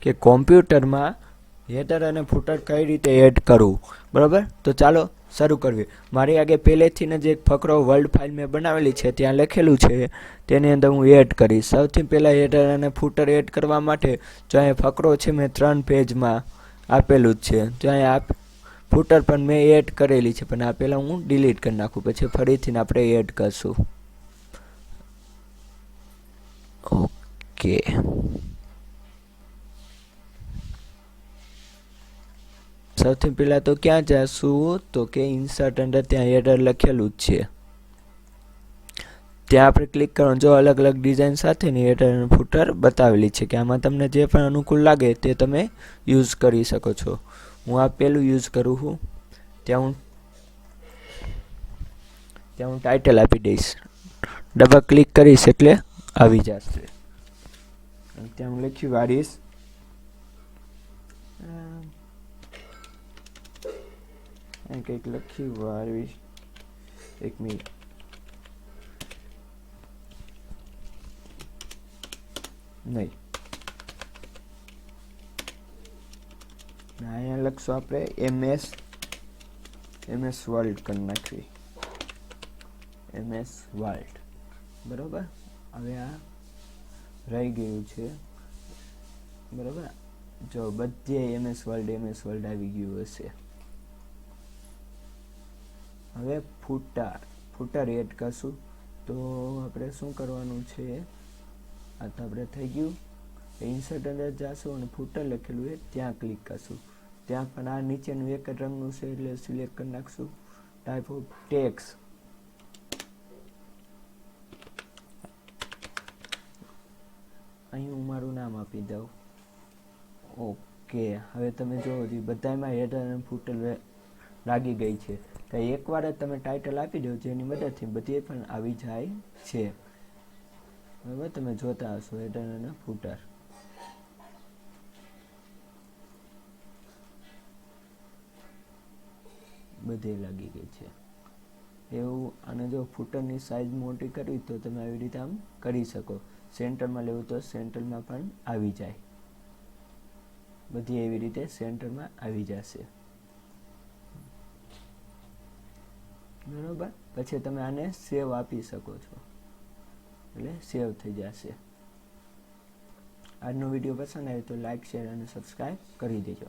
કે કોમ્પ્યુટરમાં હેડર અને ફૂટર કઈ રીતે એડ કરવું, બરાબર. તો ચાલો શરૂ કરવી. મારી આગળ પહેલેથી જ એક ફકરો વર્લ્ડ ફાઇલ મેં બનાવેલી છે, ત્યાં લખેલું છે, તેની અંદર હું એડ કરીશ. સૌથી પહેલાં હેડર અને ફૂટર એડ કરવા માટે જો અહીંયા ફકરો છે મેં 3 પેજમાં આપેલું જ છે, જો અહીંયા ફૂટર પણ મેં એડ કરેલી છે, પણ આ પહેલાં હું ડિલીટ કરી નાખું, પછી ફરીથી આપણે એડ કરશું. ઓકે, સૌથી પહેલાં તો ક્યાં જશું તો કે ઇન્સર્ટ અંદર ત્યાં હેડર લખેલું જ છે, ત્યાં આપણે ક્લિક કરવાનું. જો અલગ અલગ ડિઝાઇન સાથેની હેડર અને ફૂટર બતાવેલી છે કે આમાં તમને જે પણ અનુકૂળ લાગે તે તમે યુઝ કરી શકો છો. હું આ પહેલું યુઝ કરું છું. ત્યાં હું ટાઇટલ આપી દઈશ, ડબલ ક્લિક કરીશ એટલે આવી જશે. ત્યાં હું લખી વાળીશ કંઈક લખી વાળીશ, 1 મિનિટ. નહીં, અહીંયા લખશું આપણે MS વર્લ્ડ કરી નાખવી, MS વર્લ્ડ, બરાબર. હવે આ રહી ગયું છે, બરાબર. જો બધે MS વર્લ્ડ આવી ગયું હશે. હવે ફૂટર એડ કરશું. તો આપણે શું કરવાનું છે, આ તો આપણે થઈ ગયું. ઇન્સર્ટ અંદર જશું અને ફૂટર લખેલું છે ત્યાં ક્લિક કરશું. ત્યાં પણ આ નીચેનું એક જ રંગનું છે એટલે સિલેક્ટ કરી નાખશું. ટાઈપ ઓફ ટેક્સ, અહીં હું મારું નામ આપી દઉં. ઓકે, હવે તમે જુઓ બધામાં હેડર અને ફૂટર લાગી ગઈ છે. તો એકવાર જ તમે ટાઇટલ આપી દો, જેની મદદથી બધી પણ આવી જાય છે, બરાબર. તમે જોતા હશો હેડર અને ફૂટર બધે લાગી ગઈ છે એવું. અને જો ફૂટરની સાઇઝ મોટી કરવી તો તમે આવી રીતે આમ કરી શકો. સેન્ટરમાં લેવું તો સેન્ટરમાં પણ આવી જાય, બધી એવી રીતે સેન્ટરમાં આવી જશે, બરાબર. પછી તમે આને સેવ આપી શકો છો એટલે સેવ થઈ જશે. આજનો વિડીયો પસંદ આવે તો લાઈક, શેર અને સબસ્ક્રાઈબ કરી દેજો.